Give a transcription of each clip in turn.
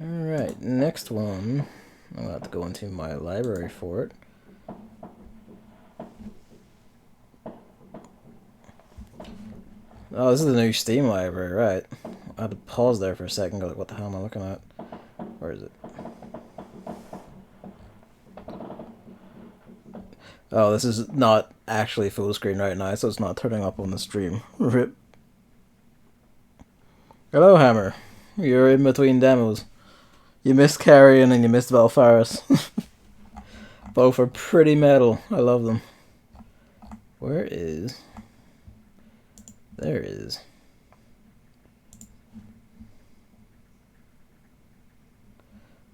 Alright, next one. I'm gonna have to go into my library for it. Oh, this is the new Steam library, right. I had to pause there for a second, go like, what the hell am I looking at? Where is it? Oh, this is not actually full screen right now, so it's not turning up on the stream. RIP. Hello, Hammer. You're in between demos. You missed Carrion and you missed Valfaris. Both are pretty metal. I love them. Where is... There it is.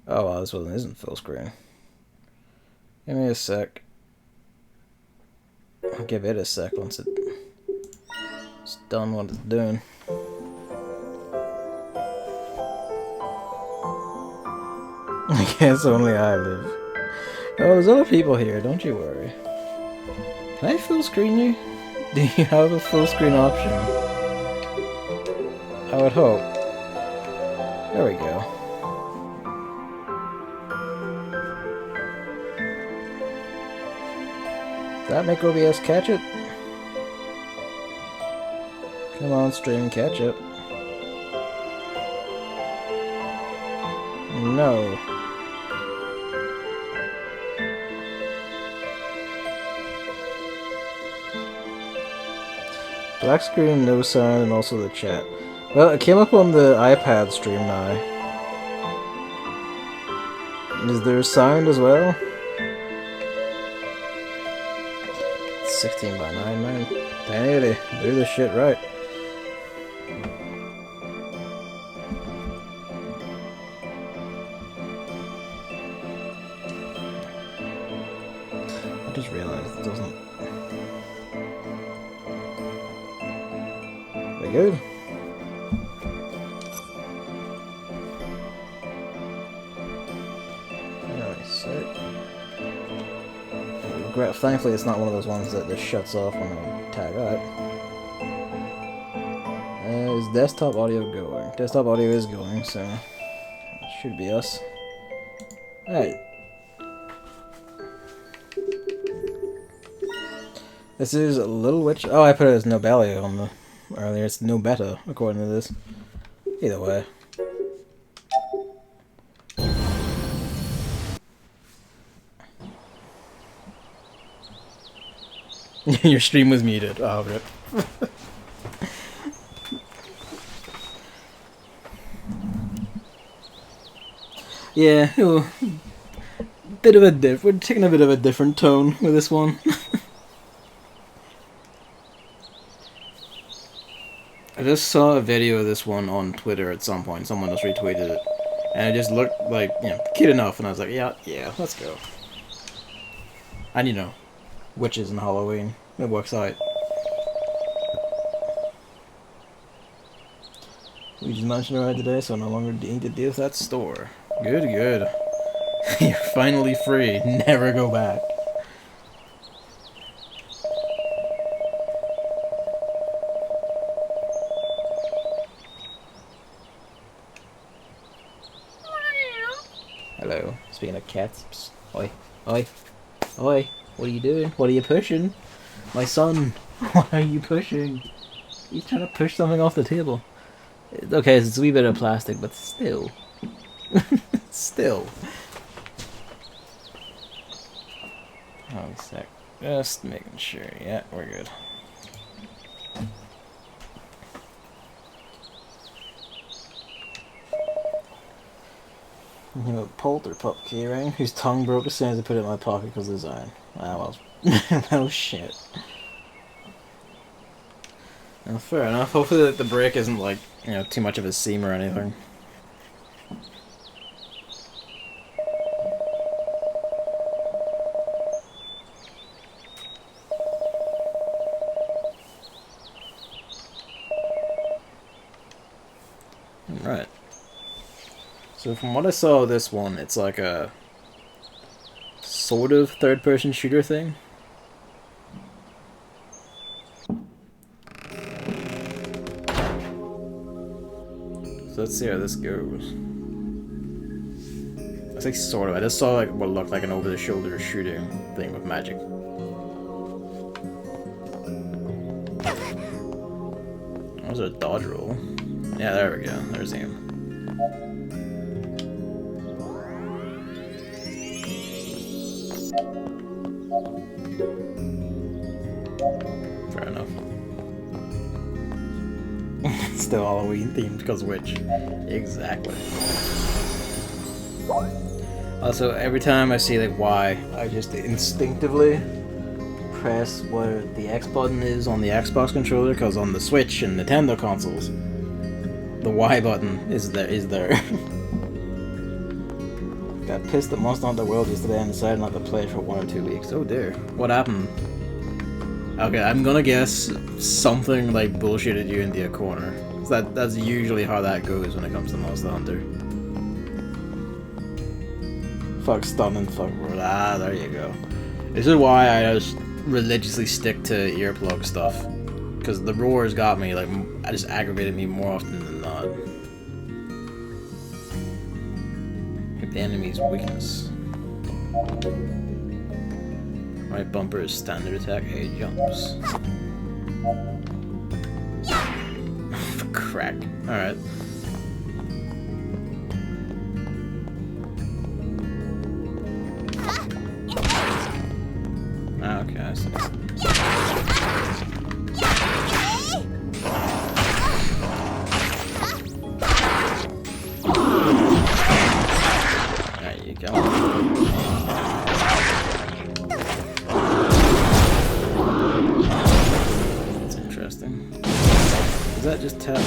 Oh wow, this one isn't full screen. Give me a sec. I'll give it a sec once it's done what it's doing. I guess only I live. Oh, there's other people here, don't you worry. Can I full screen you? Do you have a full screen option? I would hope. There we go. Does that make OBS catch it? Come on, stream, catch it. No. Black screen, no sound, and also the chat. Well, it came up on the iPad stream now. Is there sound as well? 16 by 9, man. 1080. Do this shit right. I just realized it doesn't... Very good. Thankfully, it's not one of those ones that just shuts off when I tag out. Is desktop audio going? Desktop audio is going, so it should be us. Alright. This is Little Witch. Oh, I put it as Nobeta on the earlier. It's Nobeta, according to this. Either way. Your stream was muted. Oh, rip. Yeah, we're taking a bit of a different tone with this one. I just saw a video of this one on Twitter at some point. Someone just retweeted it. And it just looked like, you know, cute enough, and I was like, yeah, let's go. And you know, witches and Halloween. It works out. We just mentioned it right today, so I no longer need to deal with that store. Good, good. You're finally free. Never go back. Hello. Speaking of cats. Psst. Oi. Oi. Oi. What are you doing? What are you pushing? My son. What are you pushing? He's trying to push something off the table. Okay, it's a wee bit of plastic, but still. Still. Oh, a sec. Just making sure. Yeah, we're good. You know, Polterpup keyring, whose tongue broke as soon as I put it in my pocket because of his iron. Ah, well. No shit. Well, fair enough. Hopefully the break isn't like, you know, too much of a seam or anything. Right. So from what I saw of this one, it's like a sort of third-person shooter thing. So let's see how this goes. like sort of. I just saw like what looked like an over-the-shoulder shooting thing with magic. That was a dodge roll. Yeah, there we go. There's him. Fair enough. Still Halloween themed, because which? Exactly. Also, every time I see like Y, I just instinctively press where the X button is on the Xbox controller, because on the Switch and Nintendo consoles, the Y button is there. Got pissed at Monster Hunter World yesterday and decided not to play it for 1 or 2 weeks. Oh dear. What happened? Okay, I'm gonna guess something like bullshitted you into a corner. That's usually how that goes when it comes to Monster Hunter. Fuck stun and fuck roll. Ah, there you go. This is why I just religiously stick to earplug stuff. Because the roars got me, like, it just aggravated me more often than not. Hit the enemy's weakness. Right bumper is standard attack, A jumps. Crack. Alright. Ah, okay, I see. There you go. That's interesting. Is that just tap?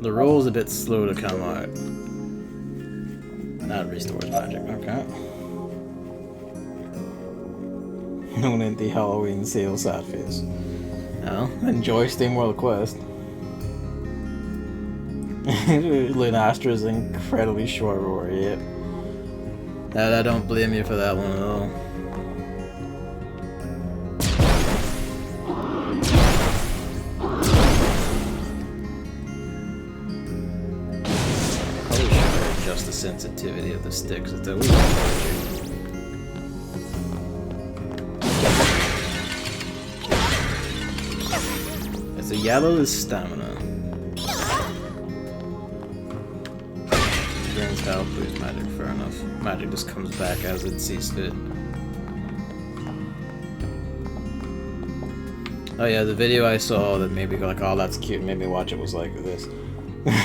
The roll's a bit slow to come out. That restores magic, okay. Known in the Halloween sale sad face. Oh, enjoy SteamWorld Quest. Lunastra's incredibly short roar, yep. I don't blame you for that one at all. Just the sensitivity of the sticks. It's always it's a yellow is stamina. Drains health, boost magic, fair enough. Magic just comes back as it sees fit. Oh yeah, the video I saw that made me go like, oh that's cute, and made me watch it was like this.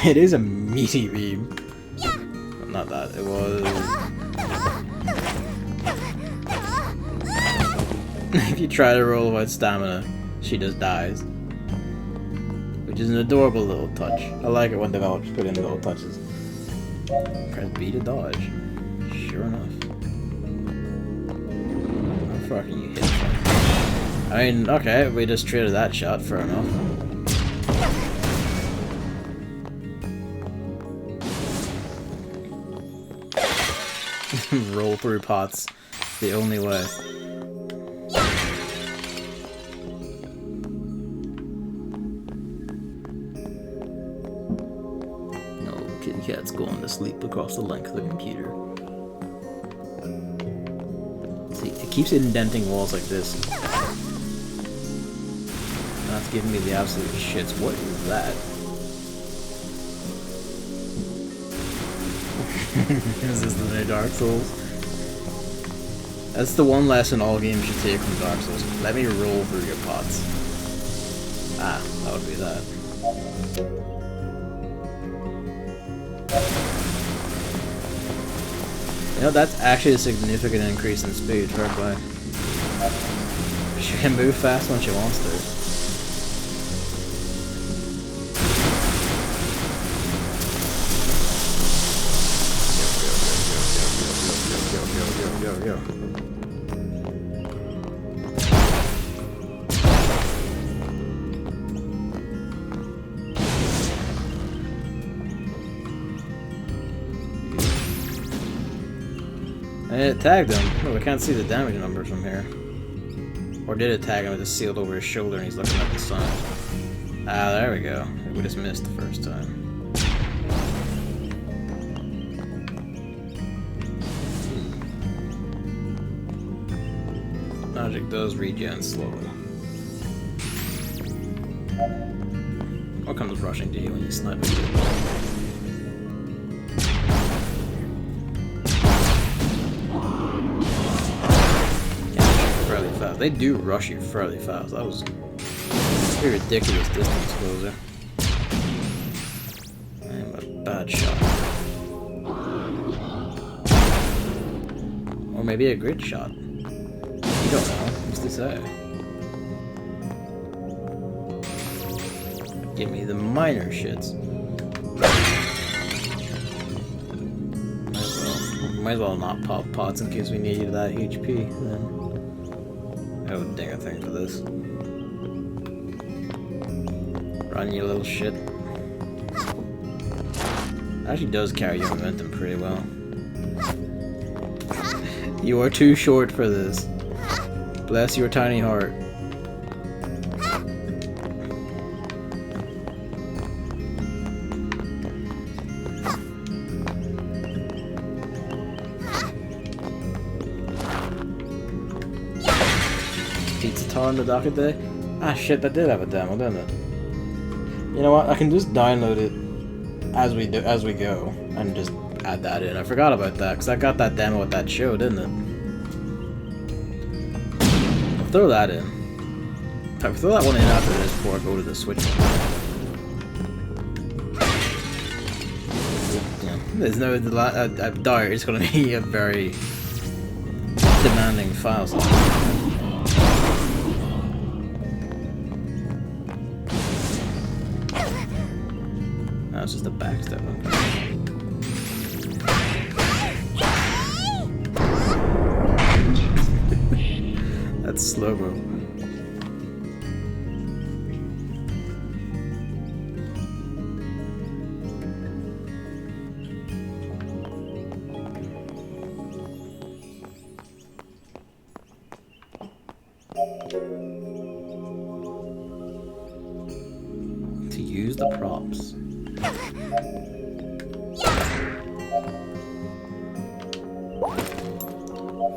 It is a meaty beam. Not that, it was... If you try to roll without stamina, she just dies. Which is an adorable little touch. I like it when developers put in little touches. Press B to dodge. Sure enough. How far can you hit? I mean, okay, we just traded that shot, fair enough. Roll through pots. The only way. No, kitty cat's going to sleep across the length of the computer. See, it keeps indenting walls like this. That's giving me the absolute shits. What is that? Is this the new Dark Souls? That's the one lesson all games should take from Dark Souls. Let me roll through your pots. Ah, that would be that. You know, that's actually a significant increase in speed, fair play. She can move fast when she wants to. Go. And it tagged him. Oh, I can't see the damage numbers from here. Or did it tag him? It just sealed over his shoulder and he's looking at the sun. Ah, there we go. We just missed the first time. Magic does regen slowly. What comes rushing to you when you snipe it? Fairly fast. They do rush you fairly fast. That was a ridiculous distance closer. And a bad shot. Or maybe a great shot. You don't know. What's to say? Give me the minor shits. Might as well not pop pots in case we needed that HP. Then I would ding a thing for this. Run, you little shit. Actually does carry your momentum pretty well. You are too short for this. Bless your tiny heart. Pizza Tar on the docket day? Ah shit, that did have a demo, didn't it? You know what? I can just download it as we go and just add that in. I forgot about that because I got that demo at that show, didn't it? I'll throw that in. I'll throw that one in after this before I go to the Switch one. Yeah, there's no doubt it's going to be a very demanding file size. It's just a backstep. That's slow-mo. To use the props.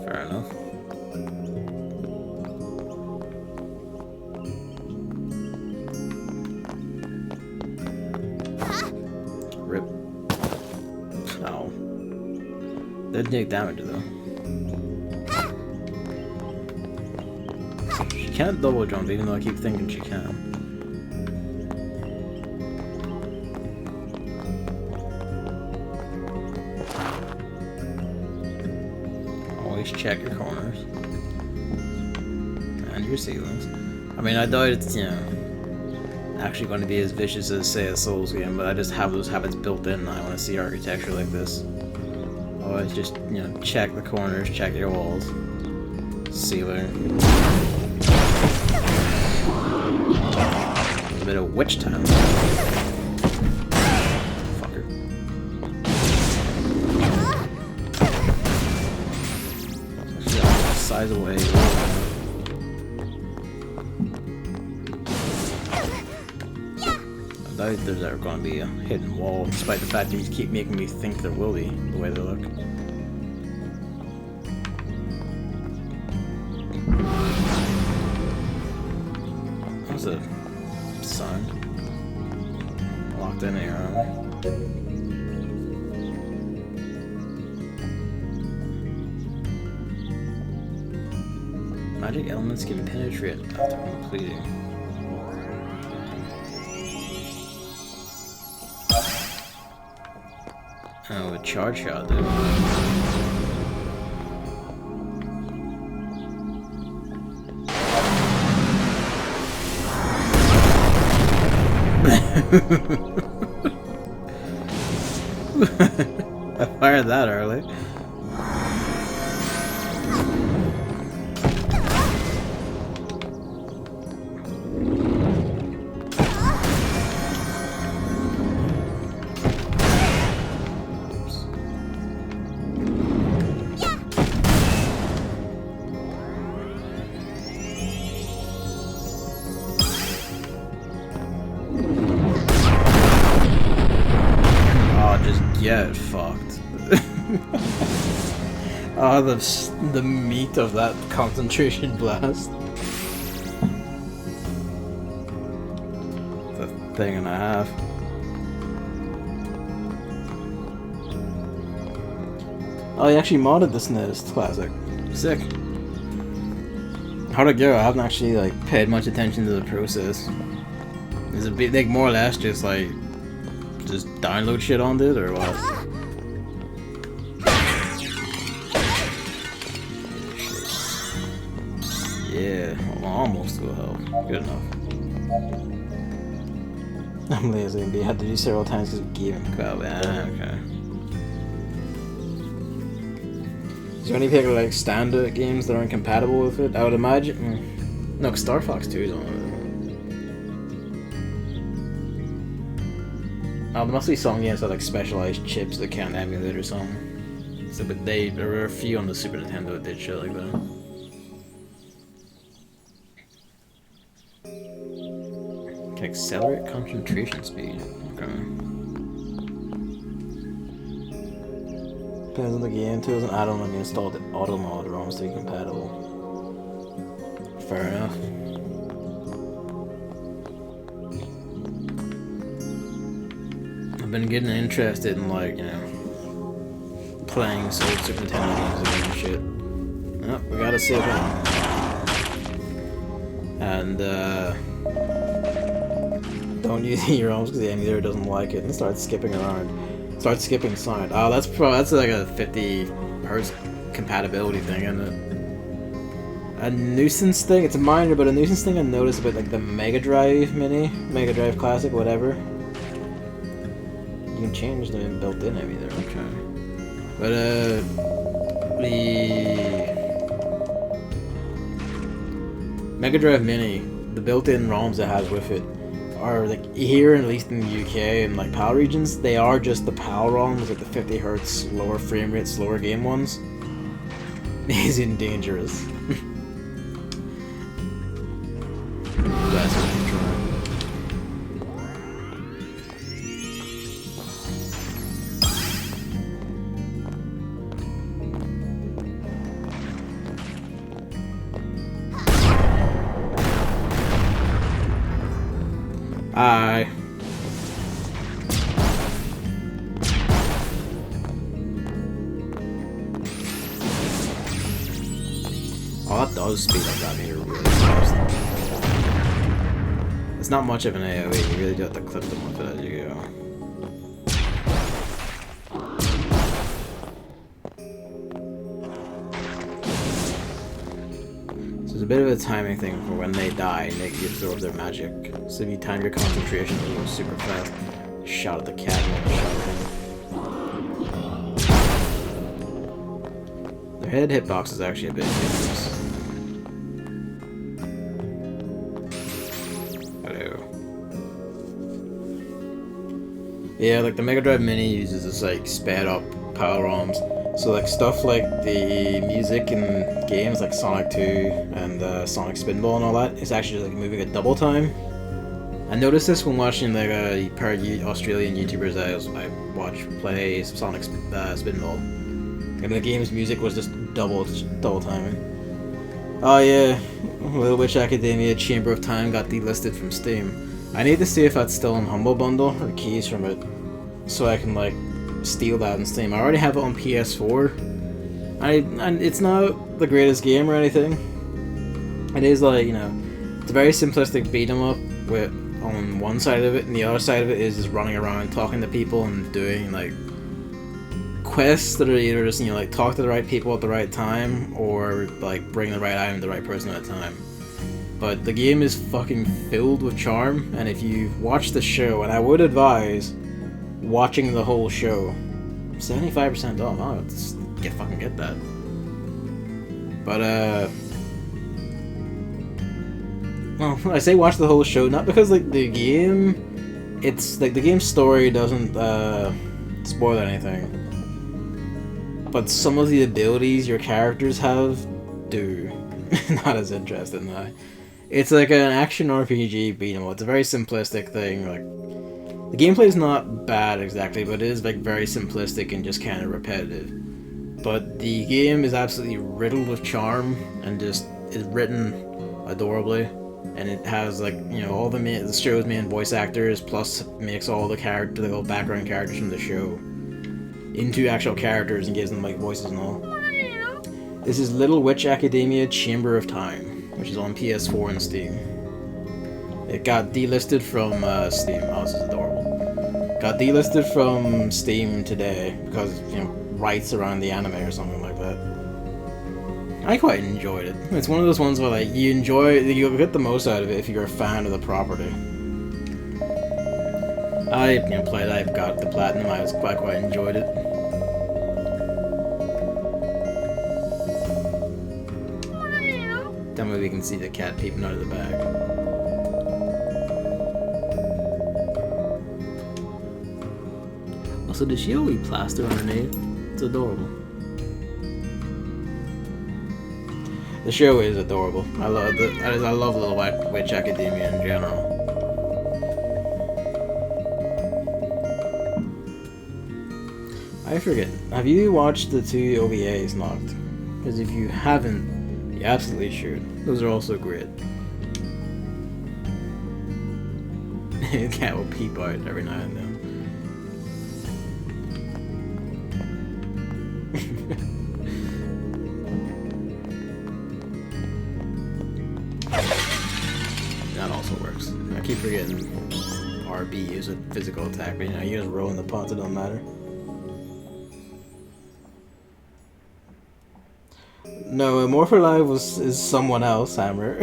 Fair enough. Rip. Ow. Didn't take damage though. She can't double jump even though I keep thinking she can. Always check your corners. And your ceilings. I mean, I doubt it's, you know, actually going to be as vicious as, say, a Souls game, but I just have those habits built in and I want to see architecture like this. Always just, you know, check the corners, check your walls. Ceiling. A bit of witch time. Fucker. Size away. I doubt there's ever going to be a hidden wall, despite the fact that you keep making me think there will be, the way they look. What's a sign? Locked in here, aren't we? Magic elements can penetrate after completing. Oh, a charge shot, dude. I fired that early. get fucked. Oh, the meat of that concentration blast. It's a thing and a half. Oh, he actually modded this SNES Classic. Sick. How'd it go? I haven't actually like paid much attention to the process. Is it like more or less just like just download shit on it or what? Yeah, well, almost full health. Good enough. I'm lazy and had to do several times because of gaming. Oh, yeah, okay. Is there any particular like standard games that are incompatible with it? I would imagine. No, Star Fox 2 is on it. Oh, there must be some games that like specialized chips that can't emulate or something. So, but there were a few on the Super Nintendo that did shit like that. Can accelerate concentration speed. Okay. Depends on the game too. As an add-on, let me install the auto mod ROMs to be compatible. Fair enough. I've been getting interested in like, you know, playing some old Super Nintendo games again and shit. Oh, we gotta save it. And don't use your ROMs because the emulator doesn't like it and start skipping around. Start skipping sound. Oh, that's like a 50 Hz compatibility thing, isn't it? A nuisance thing. It's a minor, but a nuisance thing I noticed about like the Mega Drive Mini, Mega Drive Classic, whatever. You can change the built-in emulator. Okay. But the Mega Drive Mini, the built-in ROMs it has with it are like here, at least in the UK and like PAL regions, they are just the PAL ROMs, like the 50 Hz, lower frame rate, slower game ones. Isn't dangerous. That's what I'm trying. Aye. Oh, that does speed up that meter really fast. It's not much of an AoE, you really do have to clip them with it as you go. So there's a bit of a timing thing for when they die and they absorb their magic. So if you time your concentration, it goes super fast. Shot at the cat and shot at him. Their head hitbox is actually a bit dangerous. Yeah, like the Mega Drive Mini uses this like sped up PAL ROMs. So like stuff like the music in games like Sonic 2 and Sonic Spinball and all that is actually like moving at double time. I noticed this when watching like a pair of Australian YouTubers I watch play Sonic Spinball. And the game's music was just double timing. Oh yeah, Little Witch Academia Chamber of Time got delisted from Steam. I need to see if that's still in Humble Bundle or keys from it, so I can like steal that in Steam. I already have it on PS4. And it's not the greatest game or anything. It is like, you know, it's a very simplistic beat 'em up with on one side of it, and the other side of it is just running around talking to people and doing like quests that are either just, you know, like talk to the right people at the right time or like bring the right item to the right person at a time. But the game is fucking filled with charm, and if you've watched the show, and I would advise watching the whole show, 75% off. Oh, fucking get that. But well, I say watch the whole show not because like the game, it's like the game's story doesn't spoil anything, but some of the abilities your characters have do. Not as interesting though. It's like an action RPG beat 'em up. It's a very simplistic thing. Like The gameplay is not bad exactly, but it is like very simplistic and just kind of repetitive. But the game is absolutely riddled with charm and just is written adorably, and it has like all the show's main voice actors plus makes all the background characters from the show into actual characters and gives them like voices and all. This is Little Witch Academia Chamber of Time, which is on PS4 and Steam. It got delisted from Steam. Oh, this is adorable. Got delisted from Steam today because rights around the anime or something like that. I quite enjoyed it. It's one of those ones where like you'll get the most out of it if you're a fan of the property. I played. I've got the platinum. I quite enjoyed it. That way we can see the cat peeping out of the bag. Also, does she always plaster underneath? It's adorable. The show is adorable. I love Little Witch Academia in general. I forget. Have you watched the 2 OVAs, Noct? Because if you haven't, you absolutely should. Those are also great. The cat will peep out every now and then. That also works. I keep forgetting RB is a physical attack, but you just roll in the pots, it don't matter. No, More for Life is someone else, Hammer.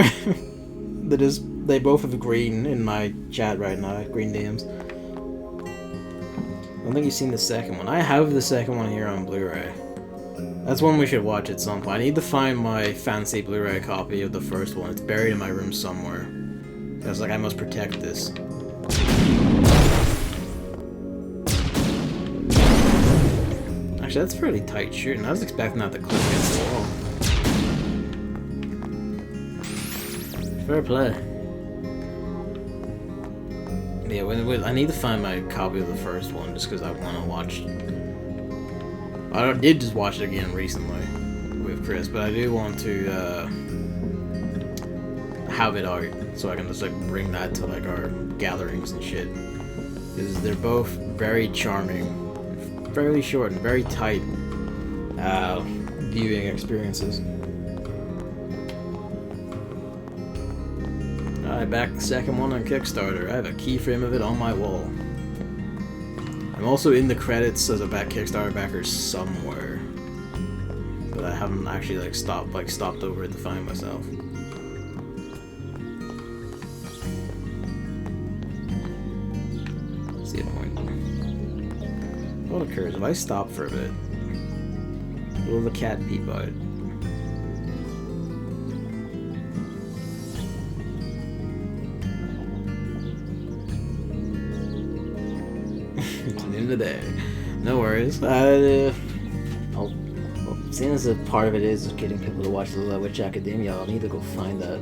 They both have green in my chat right now, green DMs. I don't think you've seen the second one. I have the second one here on Blu-ray. That's one we should watch at some point. I need to find my fancy Blu-ray copy of the first one. It's buried in my room somewhere. I was like, I must protect this. Actually, that's fairly tight shooting. I was expecting that to clip against the wall. Fair play. Yeah, I need to find my copy of the first one just because I want to watch. I did just watch it again recently with Chris, but I do want to have it out so I can just like bring that to like our gatherings and shit. Because they're both very charming, fairly short and very tight viewing experiences. Alright, back the second one on Kickstarter. I have a keyframe of it on my wall. I'm also in the credits as a Kickstarter backer somewhere, but I haven't actually stopped over it to find myself. See a point. What occurs if I stop for a bit? Will the cat peep out? Today. No worries. Seeing as a part of it is getting people to watch the Little Witch Academia, I'll need to go find that.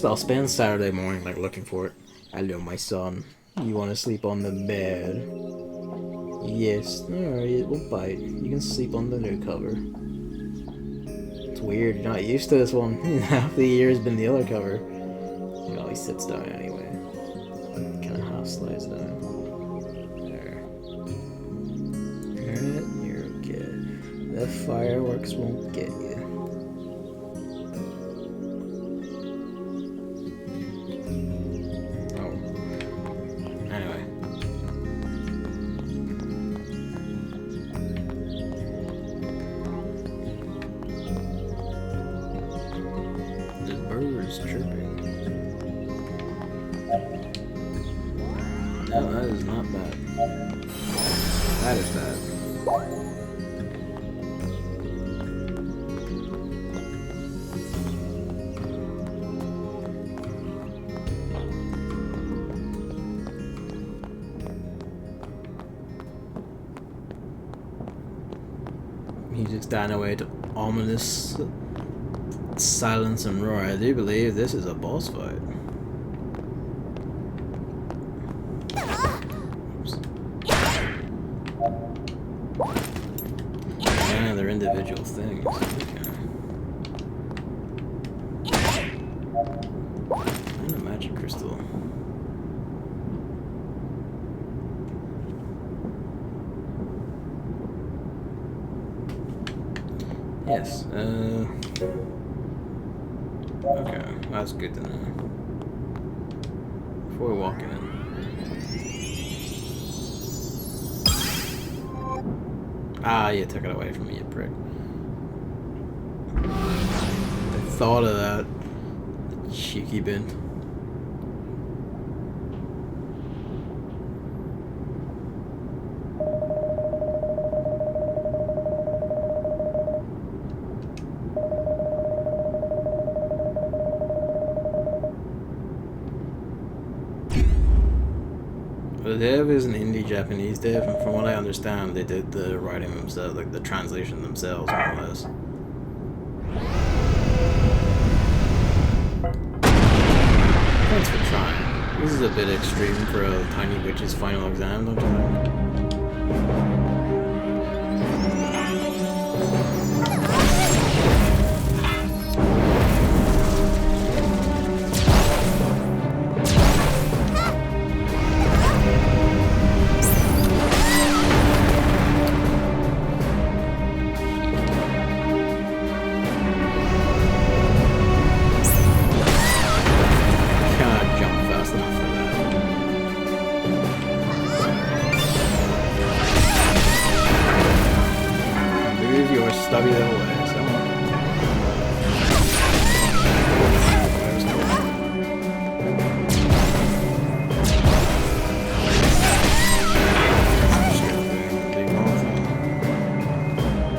I'll spend Saturday morning looking for it. Hello, my son. You want to sleep on the bed? Yes. Alright, it will bite. You can sleep on the new cover. It's weird. You're not used to this one. Half the year has been the other cover. He always sits down anyway. Kind of half slides down. You're okay. The fireworks won't get you. Oh. Anyway. The bird is chirping. No, that is not bad. That is bad. Music's dying away to ominous silence and roar. I do believe this is a boss fight. Yeah, they're individual things. Okay. And a magic crystal. Yes, okay, that's good to know. Before we walk in. Ah, you took it away from me, you prick. I thought of that. Cheeky bin. The dev is an indie Japanese dev, and from what I understand, they did the writing themselves, like the translation themselves, more or less. Thanks for trying. This is a bit extreme for a tiny witch's final exam, don't you think? Stubby little legs. Come on.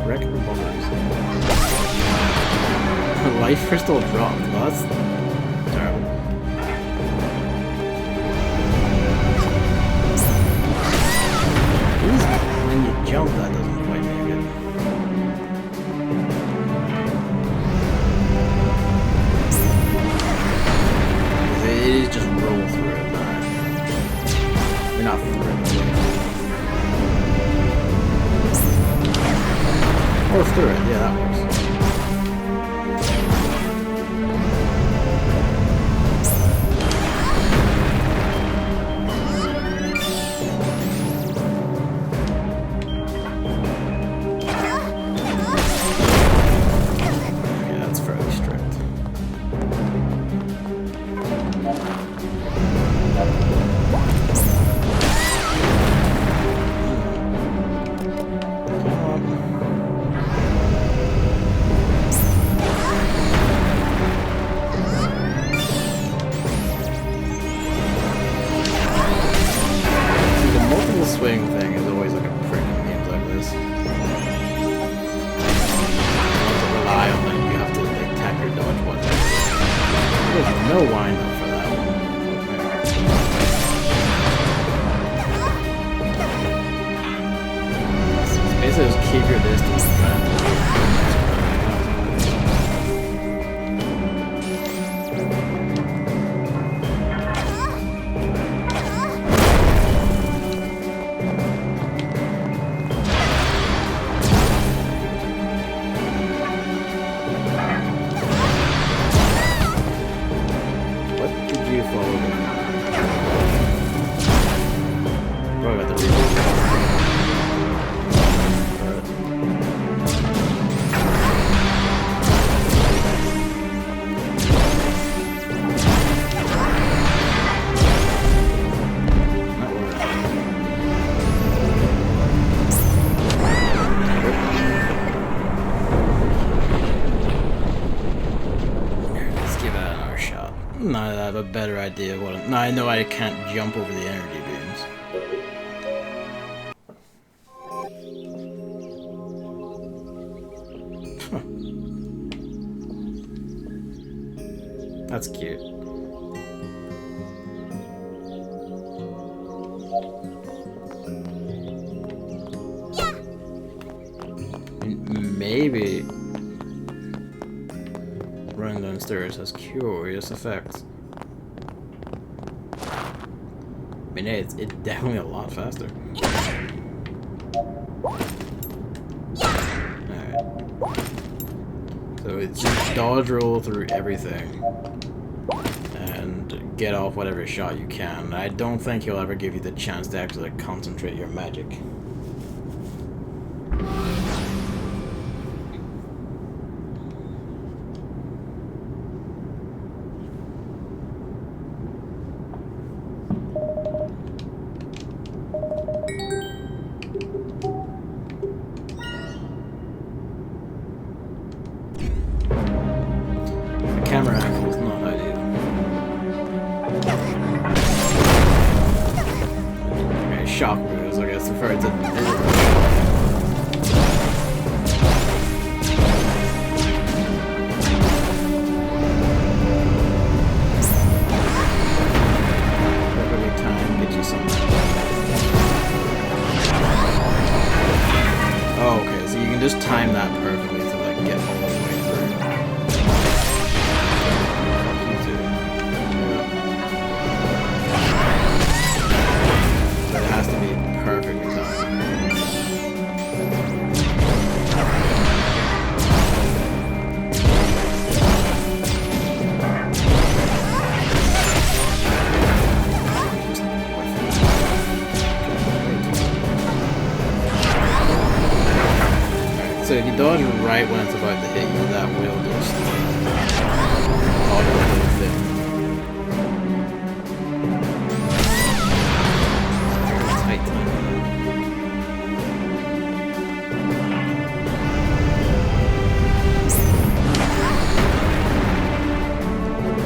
Record bonus. Life crystal dropped. Well, that's terrible. When you jump, that doesn't quite make it. It is just roll through it, you're not through it. Or through it, yeah, that works. Yeah, that's fairly strict. Swing thing is always like a prick in games like this. You have to rely on that. You have to like tap your dodge button. There's no wind up for that one. So basically just keep your distance, man. Now I have a better idea of what now I know I can't jump over the energy beams. That's cute. Maybe running downstairs has curious effects. I mean, it's definitely a lot faster. just dodge roll through everything and get off whatever shot you can. I don't think he'll ever give you the chance to actually concentrate your magic. Camera angle is not ideal. Okay, shock moves, I guess, referred to physical shock. Perfectly timed, get you some. Oh, okay, so you can just time that perfectly to like get all the way through. It has to be perfectly timed. So if you dodge right when it's about to hit you, that will just auto fit. Tight time.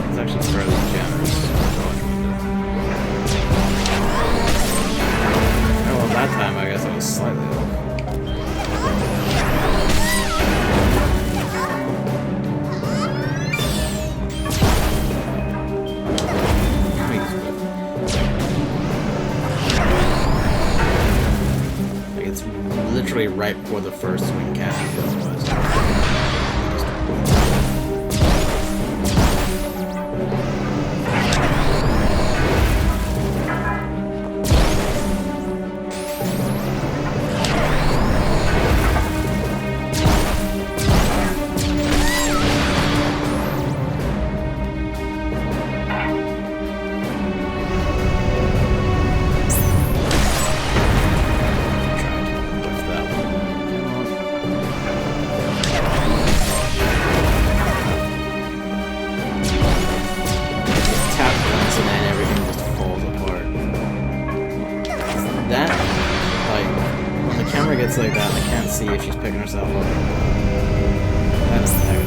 It's actually fairly generous dodge window. Oh, well, that time I guess I was slightly off. Literally right before the first swing catches otherwise. Gets like that, I can't see if she's picking herself up. That's the heck of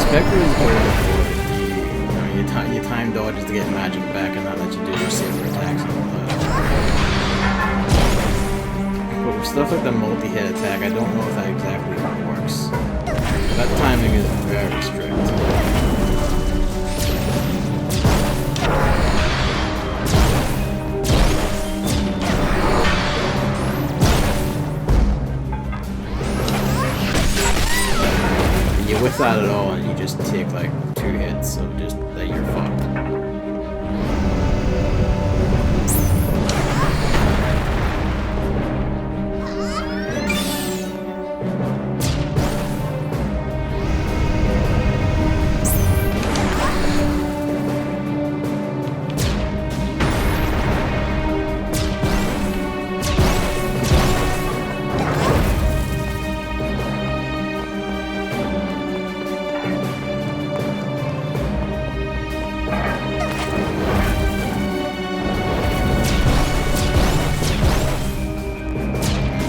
Spectre is good for you time dodges to get magic back and that lets you do your safer attacks and all that. But with stuff like the multi-hit attack, I don't know if that exactly works. That timing is very strict. You whiff that at all and you just take like 2 hits of just that you're fucked.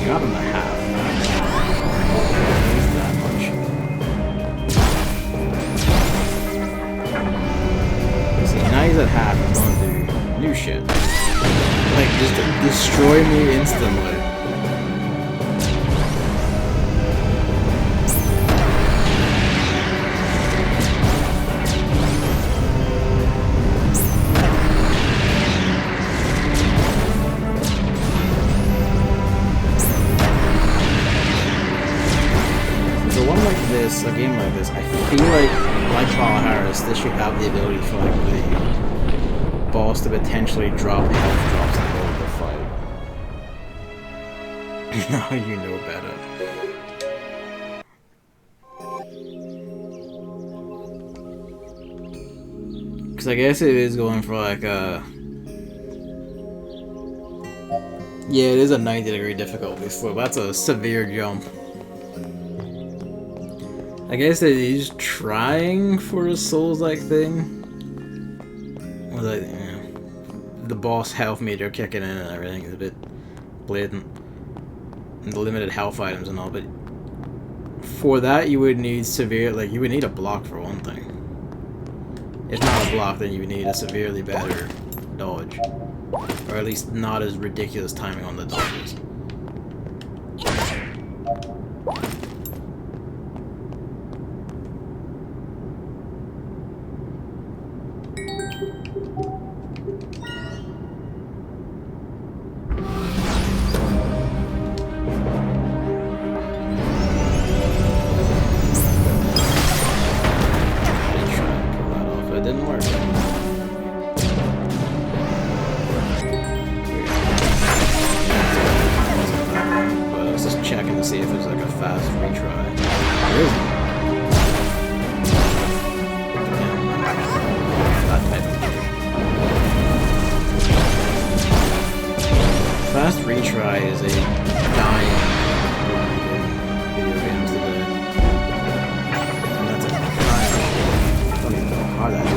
Got him to half. Not that much. See, now he's at half, he's going to do new shit. Like, just destroy me instantly. So a game like this, I feel like Paul Harris, this should have the ability for like the boss to potentially drop health drops in the middle of the fight. Now you know better. Because I guess it is going for like a... Yeah, it is a 90-degree difficulty slope. That's a severe jump. I guess it is trying for a Souls-like thing. With like, you know, the boss health meter kicking in and everything is a bit blatant. And the limited health items and all, but for that you would need severe, like you would need a block for one thing. If not a block, then you would need a severely better dodge. Or at least not as ridiculous timing on the dodges. Fast retry is a dying video games today. And that's a crime. I don't even know how that is.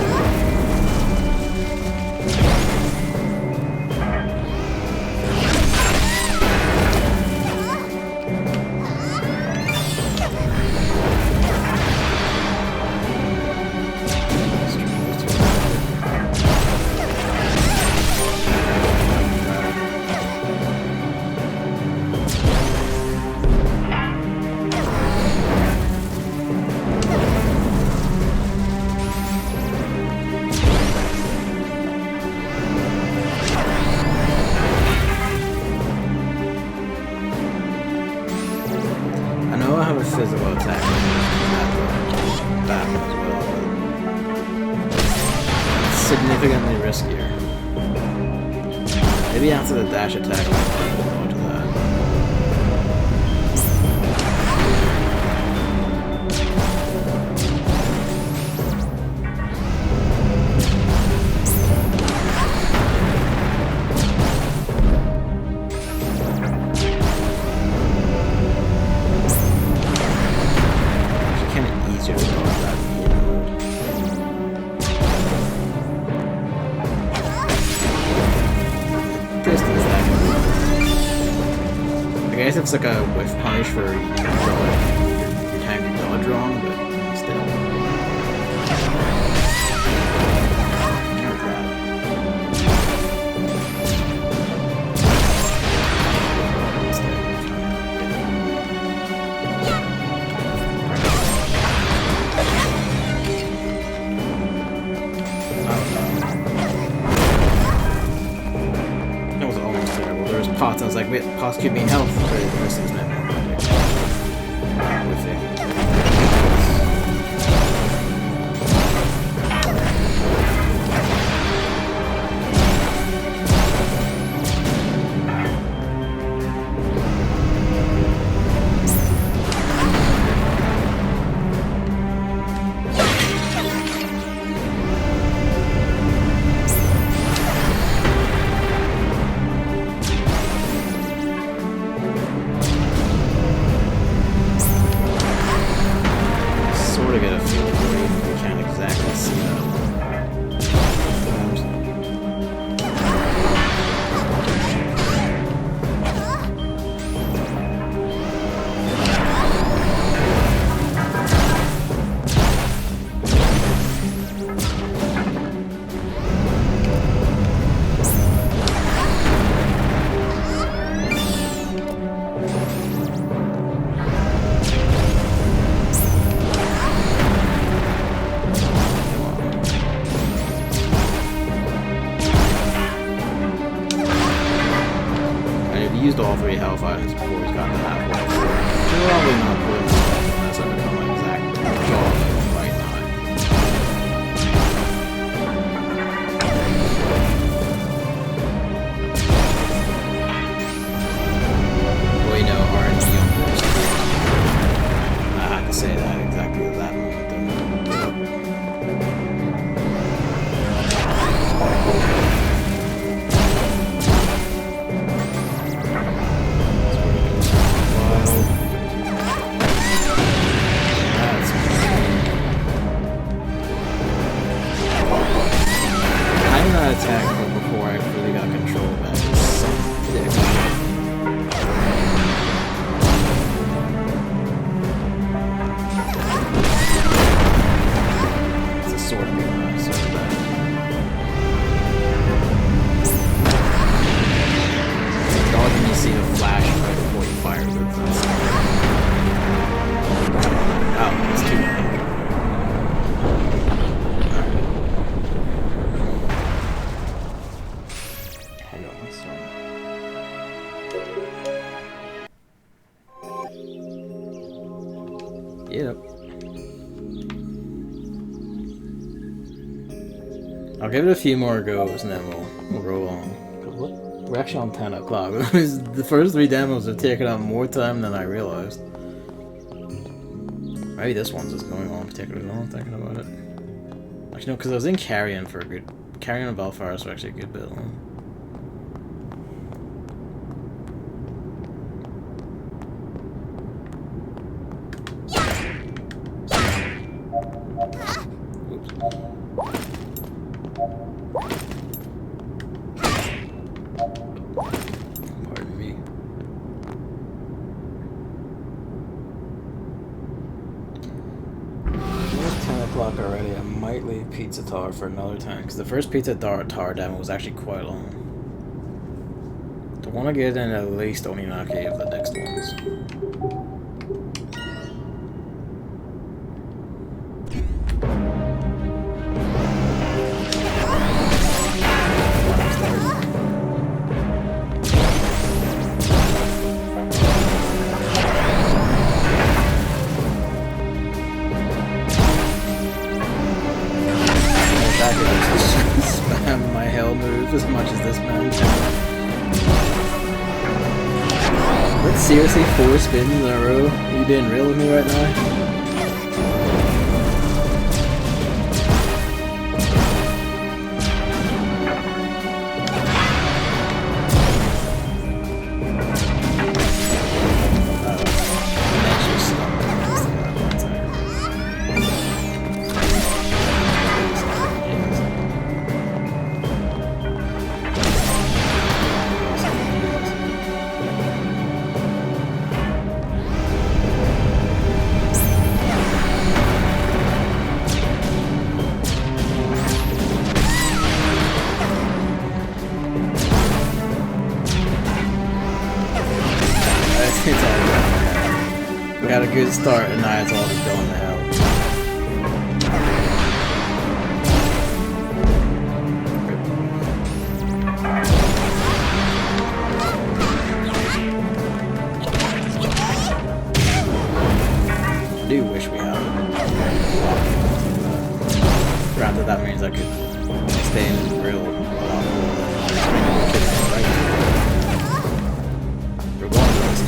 Physical attack that as well, but it's significantly riskier. Maybe after the dash attack I'll go to that. I guess it's like a whiff punish for your time to dodge wrong, but still. That was almost terrible. There was pots, I was like, wait, pots keep me in health. This is not magic. To get a feel for it, you can't exactly see that. Used all 3 health items before he's gotten to halfway. Probably not putting this unless I become like exact. Yep. I'll give it a few more goes and then we'll roll on. We're actually on 10 o'clock. The first 3 demos have taken up more time than I realized. Maybe this one's just going on particularly long, thinking about it. Actually, no, because I was in Carrion for a good... Carrion and Belfast were actually a good bit long. Pardon me. It's 10 o'clock already. I might leave Pizza Tower for another time because the first Pizza Tower demo was actually quite long. I want to get in at least Oninaki of the next ones. Spam my hell moves as much as this man can. That's seriously 4 spins in a row? Are you being real with me right now? It's all going to hell. We got a good start and now it's all just going to hell. I do wish we had it. Granted, that means I could stay in this real a lot more than we're going to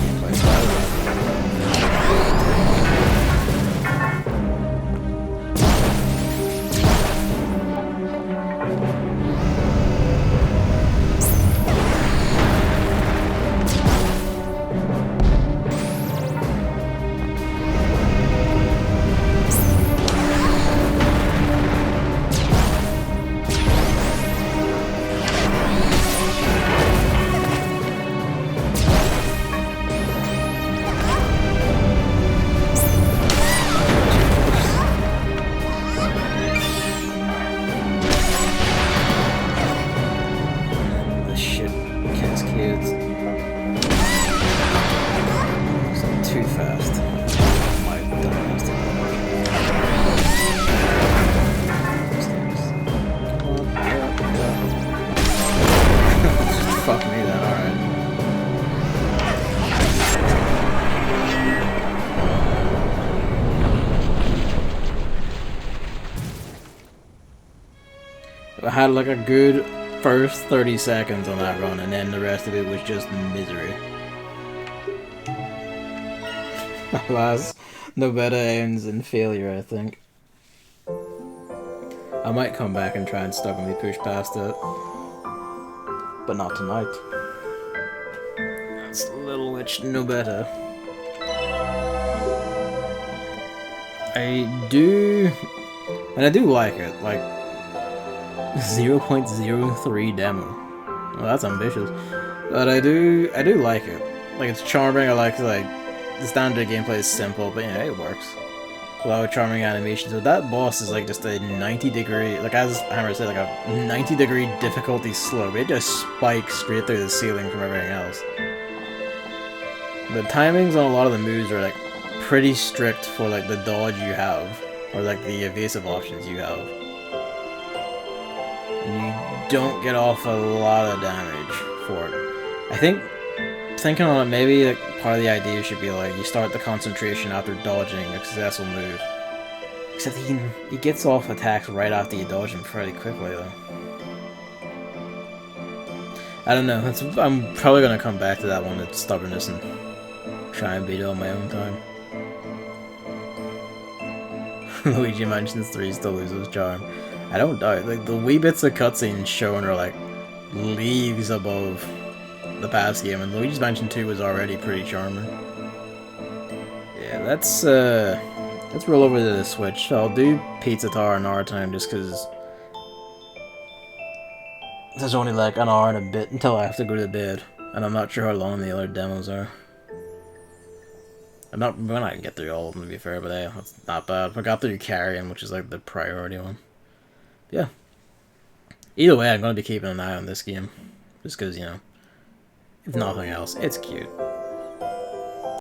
this gameplay, so too fast. My dumbass. Fuck me then, alright. I had like a good first 30 seconds on that run, and then the rest of it was just misery. Last Nobeta ends in failure, I think. I might come back and try and stubbornly push past it, but not tonight. That's Little Witch Nobeta. I do like it, like 0.03 demo. Well, that's ambitious, but I do like it. Like, it's charming. I like the standard gameplay is simple, but yeah, it works. A lot of charming animations. So that boss is like just a 90-degree, like as Hammer said, like a 90-degree difficulty slope. It just spikes straight through the ceiling from everything else. The timings on a lot of the moves are like pretty strict for like the dodge you have, or like the evasive options you have. And you don't get off a lot of damage for it. I think thinking on it, maybe like, part of the idea should be like you start the concentration after dodging a successful move. Except he gets off attacks right after you dodge him fairly quickly though. I don't know. I'm probably gonna come back to that one with stubbornness and try and beat it on my own time. Luigi Mansion 3 still loses charm. I don't doubt. Like the wee bits of cutscenes shown are like leagues above the past game, and Luigi's Mansion 2 was already pretty charming. Yeah, let's roll over to the Switch. I'll do Pizza Tower in our time just because there's only like an hour and a bit until I have to go to bed, and I'm not sure how long the other demos are. We're not gonna get through all of them to be fair, but hey, that's not bad. I got through Carrion, which is like the priority one. Yeah. Either way, I'm gonna be keeping an eye on this game, just because, you know, if nothing else, it's cute.